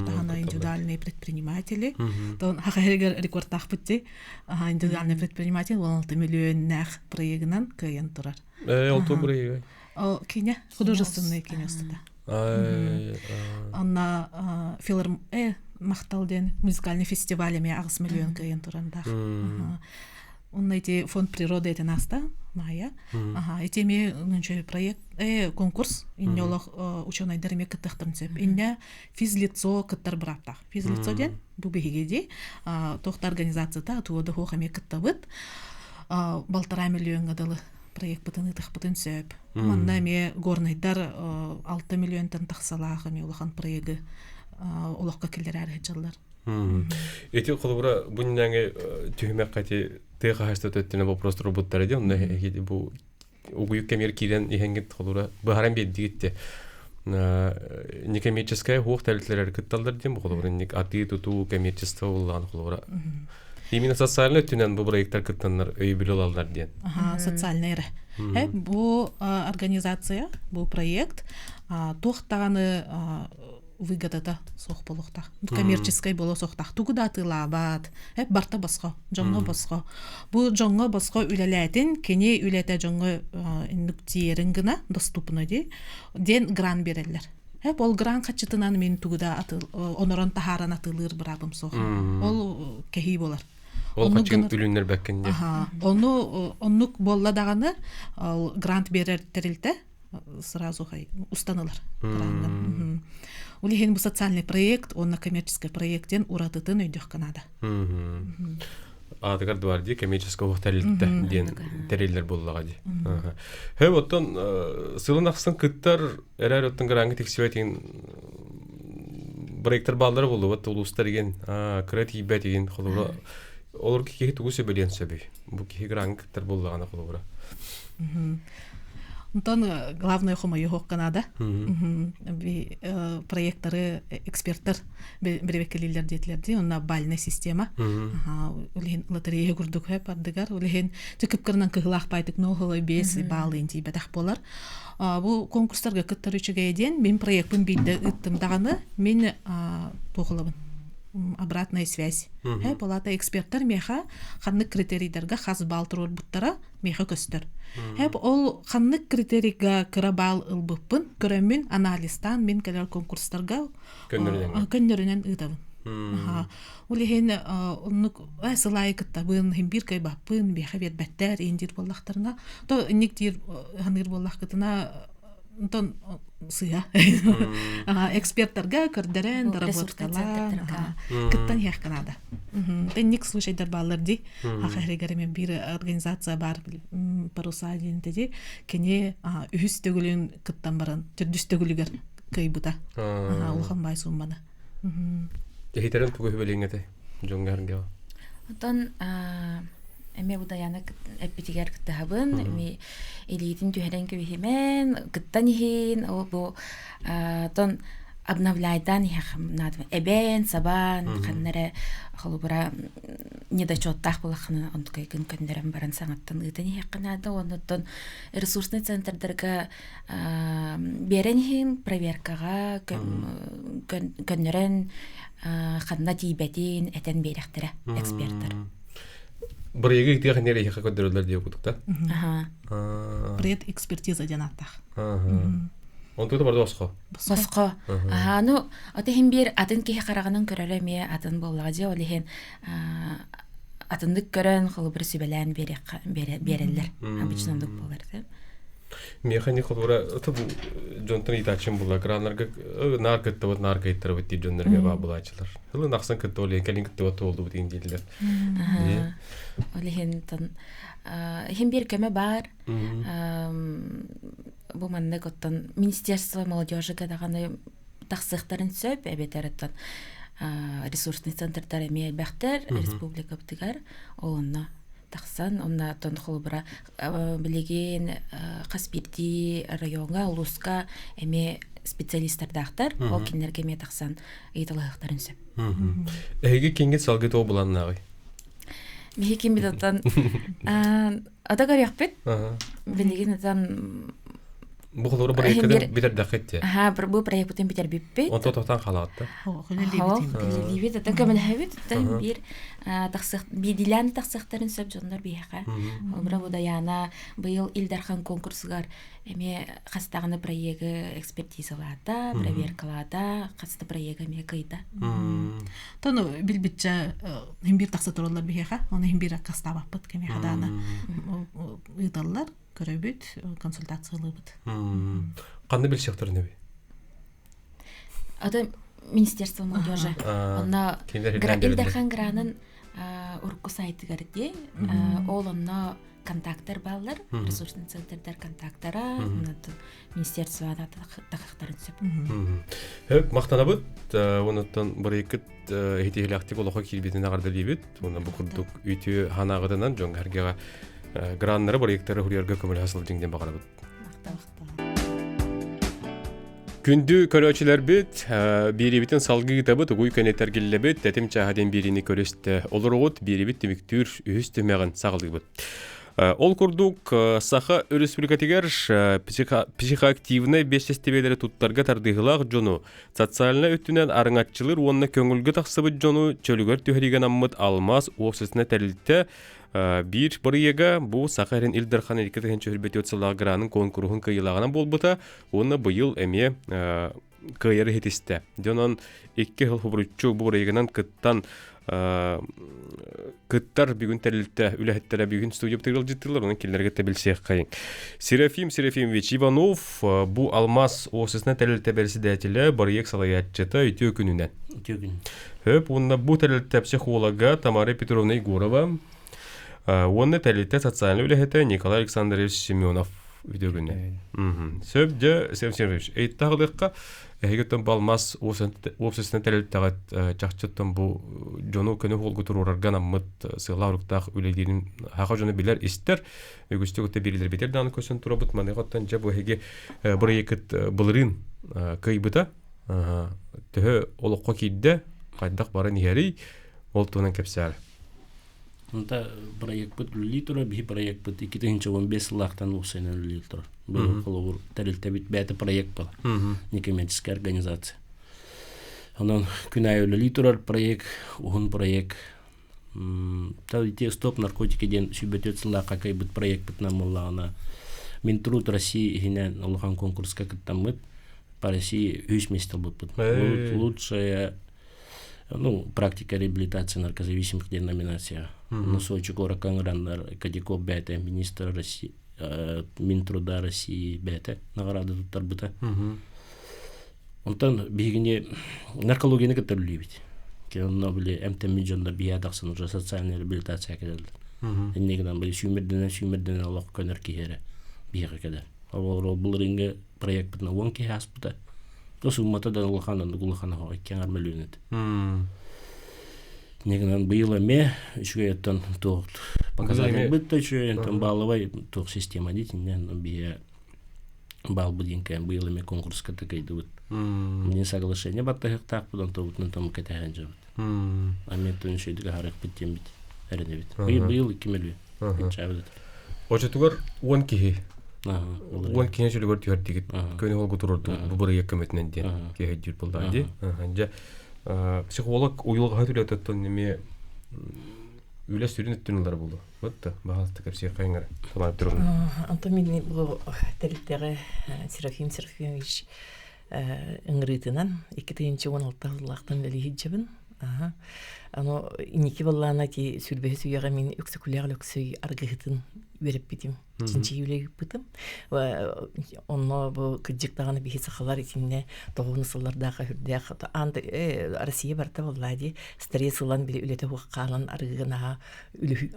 [SPEAKER 6] тахана индивидуальные предприниматели. Тон хагайгер рекордтах битти. Индивидуальный предприниматель 16 миллион нах проектнан кыйын турар.
[SPEAKER 1] Олту бурайга.
[SPEAKER 6] О, кине художественный кине устата. Анна мақталден музыкальный фестивалями 6 миллион кыйын туранда. Он эти фонд природы это наста, мая. Этими нынче проект конкурс иннелох ученый дерме кыттыктырсып. Инне физлицо кыттар браптах. Физлицо ден бу бегеди тохта организацияда туода хохаме кыттабыт. 1,5 миллион гадалы проект бытын сөп. Манда ме горнайдар 6 миллионтан тахсалага ме улахан проекты улакка келдер арыжалар.
[SPEAKER 1] Эти холбура буннаңы түймәк кати тыгашта төттене вопрос роботтар ди, онда бу угуй камер кирен ихенгет холбура бахарам беддигитте. Некоммерческая хук талитлер кытталдар ди, бу холбура ник аты туту коммерчество булган холбура. Именно социальный түнен бу проекттар кыттаннар өй билел алдар ди.
[SPEAKER 6] Социальный бу организация, бу проект тохтаганы выгодата сохполуктах. Коммерческой боло сохтах. Тугуда тылабат. Барта басқа, жоңго басқа. Бу жоңго басқа үлеләтин, кене үләтә жоңго нүктиерин гына доступны ди. Ден грант берелер. Ол грант качытынан мен тугуда онорон тахаран атылыр бирабым сох. Ол кехи болар.
[SPEAKER 1] Ол качын үлүннөр бәккенде.
[SPEAKER 6] Оннук болла даганы грант берер терилте сразу устанылар. Улеген бу социальный проект, он на коммерческий проекттен уратытын өйдөх Канада.
[SPEAKER 1] Адыгар дуар ди коммерческого хохталилте ден терилер боллага ди. Оттон сылын аксын кыттар эрер оттон граңы тексибетин проекттер балдары болду. Вот улустар деген креатив бетеген холура. Олар ки тугусы белен сөбү. Бу ки граңы кыттар боллагана холура.
[SPEAKER 6] Онтон главное хома йохок Канада. Проекттары эксперттер беребекелилер детлерди. Онна бальная система. Улеген лотерея курдук хеп ардыгар. Улеген түкүпкөрнөн кыгылак байтык нохолой бес баалы инти бетах болар. Бу конкурстарга кыттар үчүгө еден мен проектпин бийде ыттым даганы мен тоголобун. Обратная связь. Палата эксперттер меха ханнык критерийдерге хас бал турор буттара меха көстөр. Ол ханнык критерийга кырабал ылбыппын, көрөмүн анализтан мен келер конкурстарга көннөрүнөн ыдабын. Улеген оннук сылай кыттабын, химбир кайбаппын, меха ветбеттер индир боллактарына, то никтир ханыр боллакытына Антон сыя. Эксперттерге көрдөрөн доработкалар. Кыттан як Канада. Тенник случайдар баллар ди. Ахырыгары мен бир организация бар паруса динтеди. Кене үстөгүлүн кыттан баран, түрдүстөгүлүгөр кыйбыта. Улхан бай сумманы.
[SPEAKER 1] Хитерен тугу белеңете. Жоңгарга.
[SPEAKER 5] Антон эме удаяны эпитигер кыттабын, эми элитин түһәрен кебиһимен, кыттанихин, о бу тон обновляйдан надо эбен сабан ханнере холбура недочеттах булахны онткай көндөрөн баран саңаттан ытани хакнада онтон ресурсный центрдерге беренхин проверкага көндөрөн ханна тибетин этен беректере эксперттер.
[SPEAKER 1] Бирге тиген нерее көндөрөлөр деп окудук да.
[SPEAKER 6] Пред экспертиза жанаттах.
[SPEAKER 1] Онтуда барды оско.
[SPEAKER 5] Оско. Ну, атен бир атын ки караганын көрөлөме атын боллады, олеген атындык көрөн холбур сүбелен берелер. Обычно ондук болар, да.
[SPEAKER 1] Механик холбура бу жонтон итачым була гранарга наркетте вот наркеттер вот дижоннерге бабулачылар. Хылы наксан кетоле келин кетте вот болду деген дилер.
[SPEAKER 5] Олеген тон хем бир көмө бар. Бу манны коттон Министерство молодежи кадаганы таксыктарын сөп эбетереттен ресурсный центрдар эме бахтер республика битигар олонна таксан онна тон холбура билеген Каспирди районга улуска эме специалисттардактар ол кинилерге ме таксан ыйтылыктарын сөп.
[SPEAKER 1] Эге кеңге салгы то буланнагы.
[SPEAKER 5] Бихи ким бидатан ата гаряхпет. Билеген атан
[SPEAKER 1] Бу холору проекттен битер дакетте.
[SPEAKER 5] Бу проекттен битер биппет.
[SPEAKER 1] Онто токтан халатты.
[SPEAKER 5] Либет атан камел хавит атан бир таксык бидилан таксыктарын сөп жондар бияка. Бра бу даяна быйыл Илдархан конкурсыгар эме хастагыны проекты экспертизаларда, проверкаларда хасты проекты ме кайда.
[SPEAKER 6] Тону билбитча химбир таксы туралар бияка, аны химбир кастабаппыт кеме хадана. Ыдаллар көрөбүт, консультациялыбыт.
[SPEAKER 1] Кандай бил сектору неби?
[SPEAKER 5] Ада Министерство молодежи. Она Илдархан гранын урку сайты гарде, ол онна контакттар баллар, ресурсный центрдар контакттара, министерствода тахактарын сөп.
[SPEAKER 1] Мактанабыт, онуттан бирекет хетихилактик олоха килбетин агарды дибит. Онда бу курдук үтү ханагыдан жон харгага граннары проекттары хурьерге көмөл хасыл жиңден багарабыт. Күндү көрөчүлөр бит, бирибитин салгы китабы тугуй көнетер келлебит, тетим чахаден бирини көрөстө. Олоргут бирибит тимиктүр үз төмөгөн сагылдыбыт. Ол курдук Саха республикатигер психоактивный бесчестебелери туттарга тардыгылак жону, социальный өттүнен арыңатчылыр онна көңүлгө таксыбыт жону чөлүгөр түһриген аммыт алмаз офсесіне тәрілтті бир бұрыега бу Сахарин Илдархан Илкетеген чөлбеті өтсілағы гранын конкурухын кыйылағынан болбыта, оны бұйыл әме кыйыры хетісті. Жонан 2 жыл хубручу бу бұрыегінен кыттар бүгін тәрілтті үләхеттері бүгін студия бітіргіл жеттілер, оның келдерге тәбілсеқ қайын. Серафим Серафимович Иванов бу алмаз осысына тәрілтті бәрсідәтілі бұрыег салаятчыта үті өкінінен. Хөп, онына бу тәрілтті психолога Тамара Петровна Егорова, онына тәрілтті социальный үләхеті Николай Александрович Семенов үтігінен. Сөп, Серафим Серафимович, әйттағылыққа Эгеттен балмас опсесіне тәрелттағат чақчыттан бұл жону көні қолғы тұрурарған аммыт сығылауырықтақ үлейдерін хақа жоны білер істер. Өгісті көтті берілер бетер даны көсін тұрабыт манығаттан жа бұл әге бір екіт бұлырын көйбіта. Түхі олыққа кейді қайдақ бары нехері ол туынан кәпсәрі.
[SPEAKER 7] Онда проект бит литра би проект бит 2015 лахтан усайна литра. Бұл қолуыр тәрілтәбіт бәті проект бұл. Некоммерческая организация. Онан күн айылы литра проект, ұғын проект. Та стоп наркотики ден сүйбететсін лаққа кай бит проект бит намыллағына. Минтруд России хинен олған конкурска кіттан бит. По России 3 месяцев бит. Лучшая практика реабилитации наркозависимых деноминация. Носочек Ораканграндар, Кадиков Бәті, министр России, Минтруда России Бәті, нағарады тұттар бұта. Онтан бейгіне наркологияны көттірілі бейді. Онына біле әмтәмі жондар бейадақсын уже социальный реабилитация кәділді. Еннегінен біле сүймерденен Аллах көнер кейері бейға кәдір. Бұл реңге проект бұтына 10 кей ас бұта. Осы ұматадан ұлғанын ұлғанаға өткен армелі өнеді. Негінен бұйыл әме, үшіге еттен тоғыт. Показатель бұтта үшіге еттен балывай тоқ система дейтін, бейе бал бұдинкән бұйыл әме конкурска тәкейді бұд. Мен сағылышайне батта хектақ бұдан тоғытын томы кәтәген жабыд. Әме түн шүйдігі харық біттен біт, әріне біт. Бұйыл кемелі, жабыд.
[SPEAKER 1] Очетугар 10 кихи. 10 кихи шөлігөр түйіртігіт. Көне олғы тұрырды бұбыры еккіметінен де кехет жүр бұлда. Психолог уйылға түлететтен неме үлі сүрін үттінілер болды. Бұтты, бағалысты кәпсеге қайыңғары. Солайып тұрғын.
[SPEAKER 8] Антомин бұл тәрілттері Серафим Серафимович ыңғырытынан 2016 жылақтан әлі хиджабын. Ано инеки боллана ти сүрбе сүйяга мен өксөкүлөр өксөй аргыгытын берип битим. Чинчи юлег битим. Ва онно бу кыжыктаганы бихи сахалар ичинде тогуну сыллардагы хүрдәк анда Россия барта боллади. Стрессылан биле үлете хуккалан аргыгына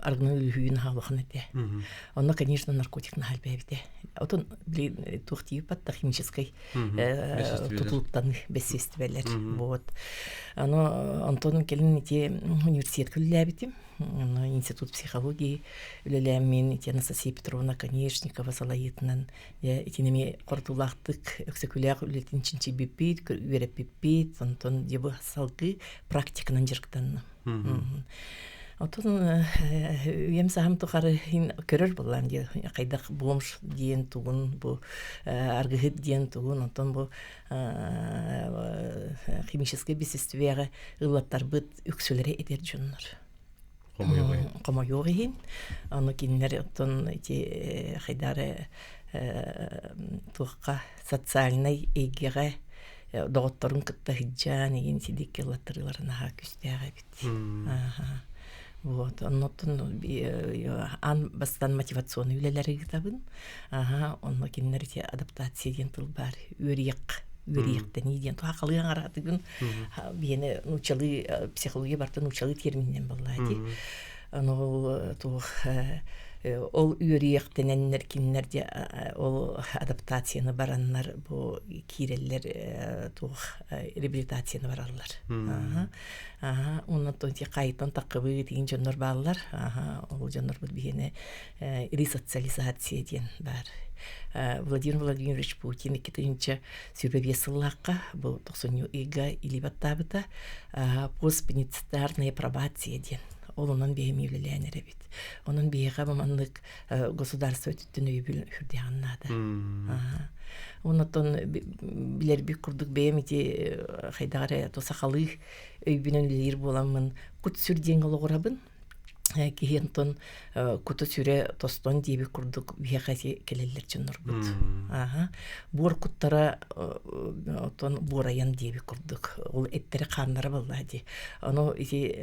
[SPEAKER 8] аргыны үлүхүн халыхын эте. Онно конечно наркотик нахалбебите. Отон биле тухти патта химической тутулуктан бессестебелер. Вот. Ано Антон келин ити университет күлләбитим. Институт психологии үлеләм мен ити Анастасия Петровна Петровна Конечникова салайытынан итинеме кортулактык өксөкүлак үлетинчинчи биппит, вереп биппит, онтон дебы салгы практиканан жырктанны. Отон уем сахам тухары көрөр боллам ди кайдак бомж диен тугун бу аргыхыт диен тугун онтон бу химическое бесствие ыллаттар быт үксөлөрө этер жоннор. Комойогын аны киннер оттон эти хайдары тухка социальный эгеге докторун кытта хиджан еген сидик ыллаттарларына күстәгә бит. Вот, оннотон ан бастан мотивационный үлеләре китабын. Онно киннерти адаптация дигән тыл бар. Үрияктен иден то акылган аратыгын биене нучалы психология барта нучалы терминнен буллады. Аны то ол үрияктеннер киннерде ол адаптацияны бараннар бу киреллер то реабилитацияны баралар. Оннотон ти кайтан такыбы деген жоннор баллар. Ол жоннор бу биене ресоциализация деген бар. Владимир Владимирович Путин 2-нче сүрбевесыллакка бу 90-ыга или баттабыта постпенитенциарная пробация ден. Олунан бейем юлеләнер бит. Onun бейга маманлык государство түтүнү хүрдәгәннәдә. Оннан билер бик курдык бейем ити хайдары тосакалы өйбүнөнлөр буламын. Кут сүрден гологорабын. Кихентон куту сүре тостон диби курдук бияхати келелер жоннор бут. Бур куттара отон бураян диби курдук. Ол эттери каннары боллади. Аны ити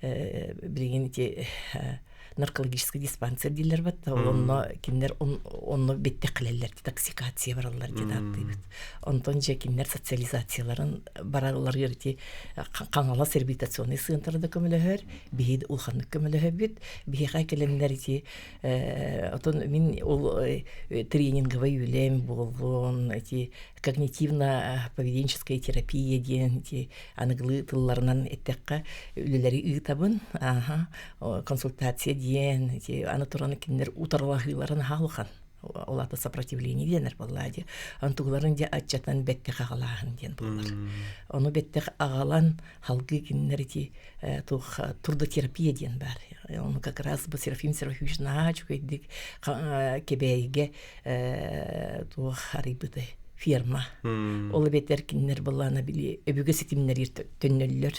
[SPEAKER 8] билген ити наркологический диспансер дилер бат. Онно киндер онно бетте келелер детоксикация баралар дип атты. Онтон же киндер социализацияларын баралар ерти каңала реабилитационный центрда көмөлөр, бейд улханны көмөлөр бит. Бейга келендер ити отон мин ол тренинговый үлем болгон, эти когнитивно-поведенческая терапия деген ити аныглы тылларынан эттекка үлелери ыйтабын, консультация деген ити аны тураны киндер утарлагыларын халыхан. Олата сопротивление денер боллади. Антугларын де атчатан бетте кагалаһын ден булар. Оны бетте агалан халгы киннерти турда терапия ден бар. Оны как раз бу Серафим Серафимович нач көйдик кебейге ту харибыды фирма. Ол бетер киннер буллана били өбүгө сетимнер төннөллөр.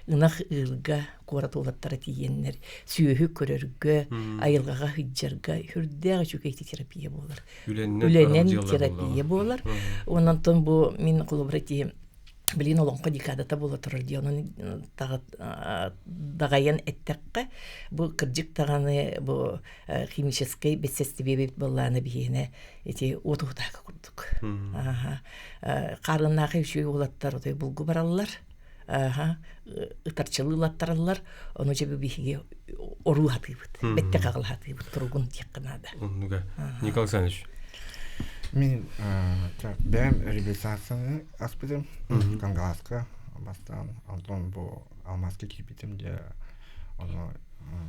[SPEAKER 8] Инах ырга коратулаттары тиеннер, сүйөһү көрөргө, айылгага хиджарга хүрдәгә чүкәйти терапия булар. Үленен терапия булар. Оннан бу мин коллаборатив билин олонка дикадата була турар дионун дагаян эттекке бу кырдык таганы бу химический бесестебе булланы биене эти отутак курдук. Карыннагы шүй улаттар отой булгу бараллар. Ытарчылылаттаралар, оны жебе биһиге ору хатыбыт, бетте кагыл хатыбыт, тургун текканада.
[SPEAKER 1] Николай Александрович.
[SPEAKER 9] Мен бәм реабилитацияны аспидим, Кангаласка бастан, антон бу Алмазка кипитим де, оны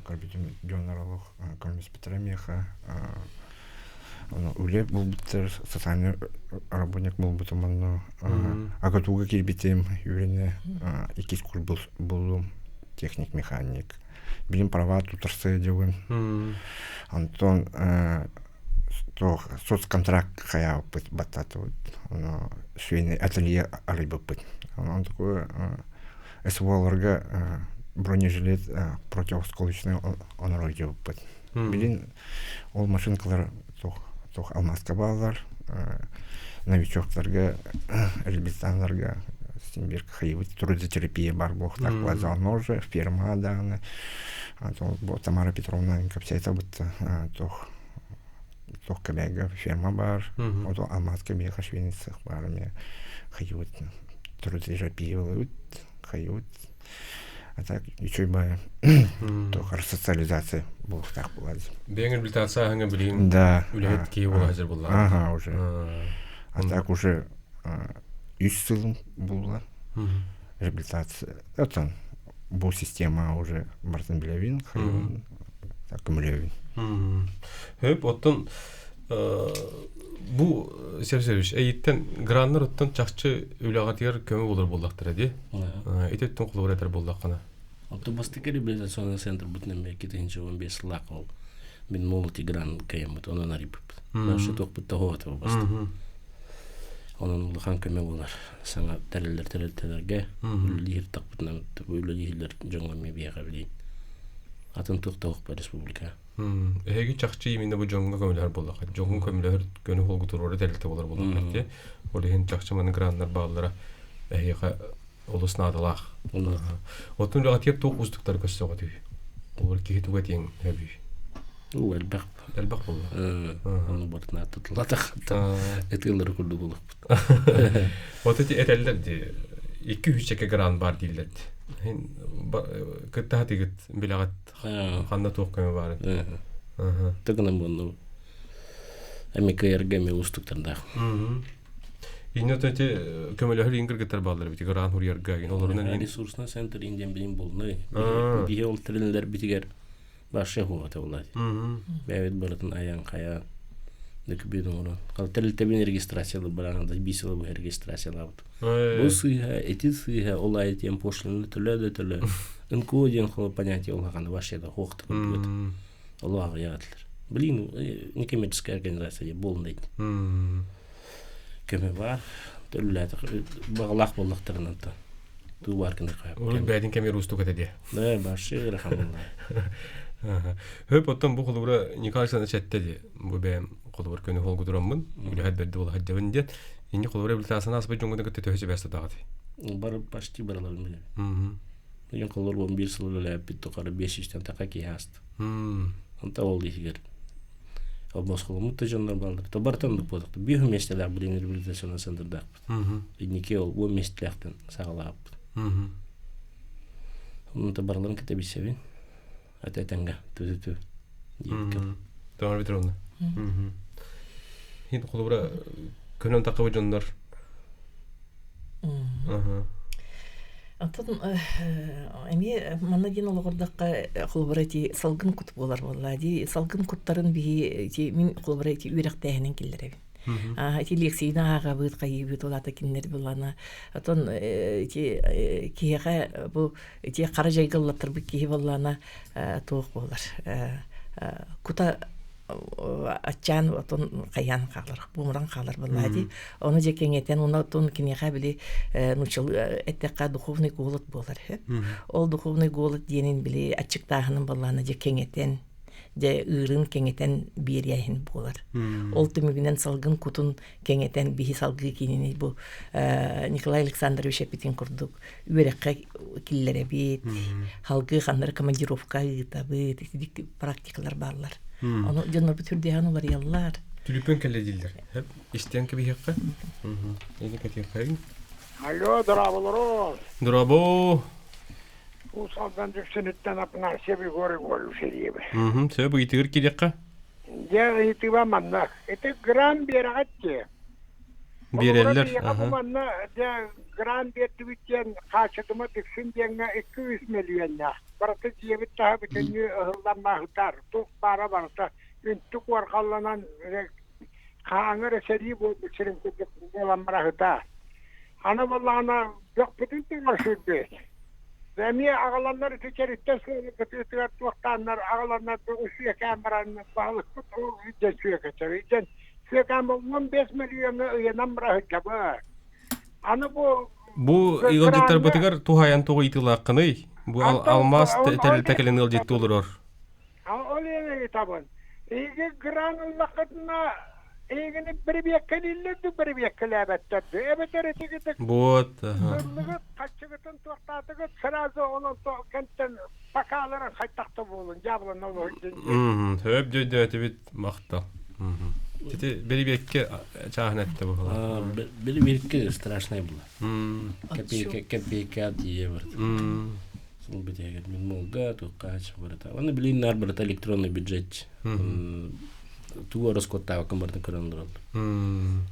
[SPEAKER 9] карбитим дёнаралык, кормис петремеха, үле булбуттер, социальный работник булбутум аны агатуга кирбитим, юрене икис курс булдум, техник-механик. Билим права тутарсы дегем. Антон соцконтракт хая баттатывает, швейный ателье арыбыпыт. Он такой СВОЛРГ бронежилет противосколочный он родивыпыт. Билин ол машинкалар тох Алмазка балалар, новичоктарга, реабилитанларга, стимбирк хайвыт, трудотерапия бар бог так глаза ножи, фирма даны. Тамара Петровна капсайта бут тох коллега фирма бар, ото Алмазка меха швейный цех бар, ме хайвыт трудотерапия вылыт, хайвыт. А так еще бы тох социализация был так болады.
[SPEAKER 1] Бен реабилитация ханга билин.
[SPEAKER 9] Да.
[SPEAKER 1] Үлет ки ол хәзер булла.
[SPEAKER 9] Ага, уже. А так уже 3 жыл булла. Реабилитация. Это бу система уже Мартин Блевин, көмөлөбүн.
[SPEAKER 1] Höp ottun bu sebsebiş eyitten granlar ottun çakçı ülagatıyar kömü olur bollaktır di. Etetten kulur eter bollakana.
[SPEAKER 7] Автобусты реабилитационный центр бутнеме кетенче 15 лакол. Мен мултигран каямыт, оны нарып. Нашы токпут того автобусты. Onun uluhan köme bular. Sana terellerge lihir takputnan böyle lihirler jonga biyaga bilin. Атын тоқтауық ба республика.
[SPEAKER 1] Эги чакчы именно бу жонго көмөлөр болдук. Жонго көмөлөр көнү холгутуру терилте болор болдук те. Олеген чакчы маны грандар баалара эга олуснадылах. Отун жага теп тоқ уздуктар көссөгө тий. Олар кигетуга тең эби.
[SPEAKER 7] Уу элбак
[SPEAKER 1] болду.
[SPEAKER 7] Аны бартна тутулатак. Этелер курду болуп.
[SPEAKER 1] Вот эти этелер ди 200 гран бар дилет. Hen kıtta tigit bilagat xanna toqqan var.
[SPEAKER 7] Тыгынан bunu эмекерге ме устуктарда.
[SPEAKER 1] Иннөтөти көмөлөр ингиргетер балдар бити гран хурьярга ген олорунан
[SPEAKER 7] ресурсна центр инден билим болны. Бие ол тренерлер битигер башы хуата булат. Бәвет баратын аян кая Декбидон onu. Kalteril регистрациялы бараганда бисел бу регистрациялабыт. Бу сыйга, эти сыйга олай тем пошлины төлөдө. Инко ден хол понятие олганы башыда хокты көбөт. Аллах яатлар. Блин, некоммерческая организация болны. Кеме бар, төлөдө баглах болдуктарынан та. Ту баркында кайып.
[SPEAKER 1] Ул бәдин кеме рустук этеди.
[SPEAKER 7] Да, башы рахамалла.
[SPEAKER 1] Höp ottun bu kulubura Nikolsana çettedi. Bu benim kulubur könü hol guduramın. Uli had berdi ola hadjavın diye. İnni kulubura biltasana asbı jongudan kötü töhüsü bäste dağıtı.
[SPEAKER 7] Barıp başti baralarım bile. Yen kulubur 11 sılıyla yapıp tokarı 500'ten taka ki hastı. Anta oldu işler. Olmaz kulumu tajanlar baldır. Tabartandık bodaktı. Bir hümesteler bu denir rehabilitasyona sandırdak. İnniki ol bu mestelekten sağlayıp. Onun tabarlarını kitabi sevin. Атетенга түзүтүү.
[SPEAKER 1] Тамар битроны. Хин кулубра көнөн такыбы жондар.
[SPEAKER 8] Антон эми мана ден олгордакка кулбурати салгын кут болар боллади. Салгын куттарын би мен кулбурати үйрөктөгөнөн келдиребин. Эти лекцияны агабыт кайбыт олата киндер булана. Атон киеге бу эти кара жайгыллатыр бу кие булана тоок болар. Кута ачан атон каян калар. Бумран калар буллади. Оны жекеңетен оны атон кинеге били нучул эттека духовный голод болар. Ол духовный голод денин били ачыктагынын булана жекеңетен de ürün kengeten bir yayın bolar. Oltu mügünden salgın kutun kengeten bir salgı kinini bu Nikolay Alexandrovich Epitin kurduk. Ürekka killere bit, halkı kanları komandirovka tabi dik praktikalar barlar. Onu canlar bir tür dehanular yallar.
[SPEAKER 1] Tülüpön kelle dildir. Hep isteyen ki bir yakka. Yeni katir kayın.
[SPEAKER 10] Alo, drabolar.
[SPEAKER 1] Drabo.
[SPEAKER 10] Usaldan düşsünütten apınar sebi gol şeriye be.
[SPEAKER 1] Sen bu itigir ki yakka?
[SPEAKER 10] Ya itiba manna. Ete gran bir atçı.
[SPEAKER 1] Bir eller.
[SPEAKER 10] Manna de gran bir tübütten kaçadıma düşsün diyene 200 milyon ya. Baratı cebit daha bütün hıllanma hıtar. Tuk para barata. Üntuk var kallanan kağanır seriye bu biçirin kutulanmara hıtar. Ana vallahi yok bütün karşı bir. Zemiye ağalanları tekeritten sonra kötüler tuğaktanlar ağalanlar suya kameranın bağlı kutu iyice suya kaçar. İyice suya kameranın 15 milyonu öğenen bırakacak. Ana
[SPEAKER 1] bu yılcıklar batıgar tuhayan tuğu itilı hakkını bu almaz tekelin yılcıktı olur.
[SPEAKER 10] Öyle taban. İyi granın vakitine İğini bir yakkalillerdi, bir yakkalabetlerdi. Evet, öğretik.
[SPEAKER 1] Bot.
[SPEAKER 10] Kaçıgıtın tuğtatıgıt, sırası onun kentten pakaların kaytakta bulun, cabılın olur.
[SPEAKER 1] Höp dödü bit makta. Teti biri bir yakke çahnette bu.
[SPEAKER 7] Biri bir yakke страшный было. Копейка diye var. Son bir tane min molda tuğkaç var. Onu bilinler bir elektronik bidjet. Tuğ raskottava kambarda karandır oldu.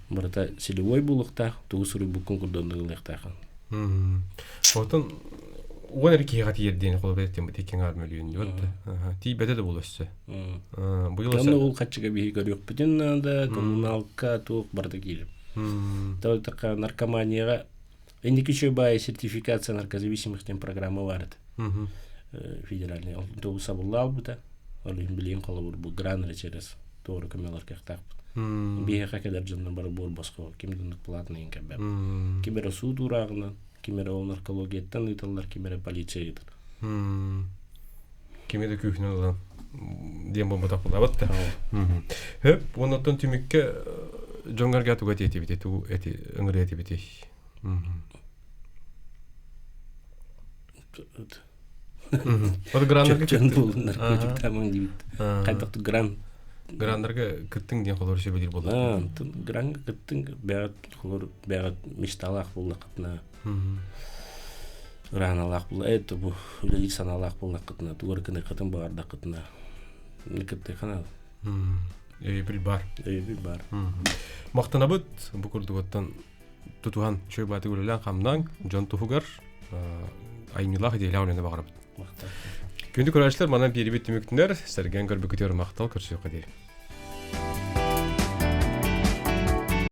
[SPEAKER 7] Barata silivoi bulukta, tuğ suri bukun kurdonda gılektakan.
[SPEAKER 1] Otan он эркига тиерден кол беттем текен армөлүн вот ти бете да болосу быйыл
[SPEAKER 7] Кемне ул хатчыга бии көрөк бүтүн да коммуналка тук барды килип. Только наркоманияга индики чөбай сертификация наркозависимых программа бар. Федеральный автобуса буллал бута. Олим билен колобур бу гранры через тоору камелар кактак. Бие хакедар жанна бар бор боско кимдин платный инкебе. Кимере суд урагына, кимере наркологияттан италлар, кимере полиция.
[SPEAKER 1] Кимеде күйнөлөн дем бомба тапылды батта. Хеп, онотон түмүккө жоңгарга туга тети бите ту эти ыңгыр эти бите. Ор грандар
[SPEAKER 7] наркотик таман дибит. Кайдак гран
[SPEAKER 1] грандарга кыттың ден колор сөбедир болду.
[SPEAKER 7] Гран кыттың бягат колор бягат мишталак буллакытна. Граналак бул это бу үлелик саналак буллакытна тугар кыны кытын баарда кытна. Никетте хана.
[SPEAKER 1] Бир бар.
[SPEAKER 7] Бар.
[SPEAKER 1] Мактанабыт бу курдугаттан тутуган чөй баты үлелен камдан жон туфугар айнылах дейли аулена багырып. Күндү көрөчлөр манан бери бит түмүктүнөр серген көрбү көтөр мактал көрсөк кадир.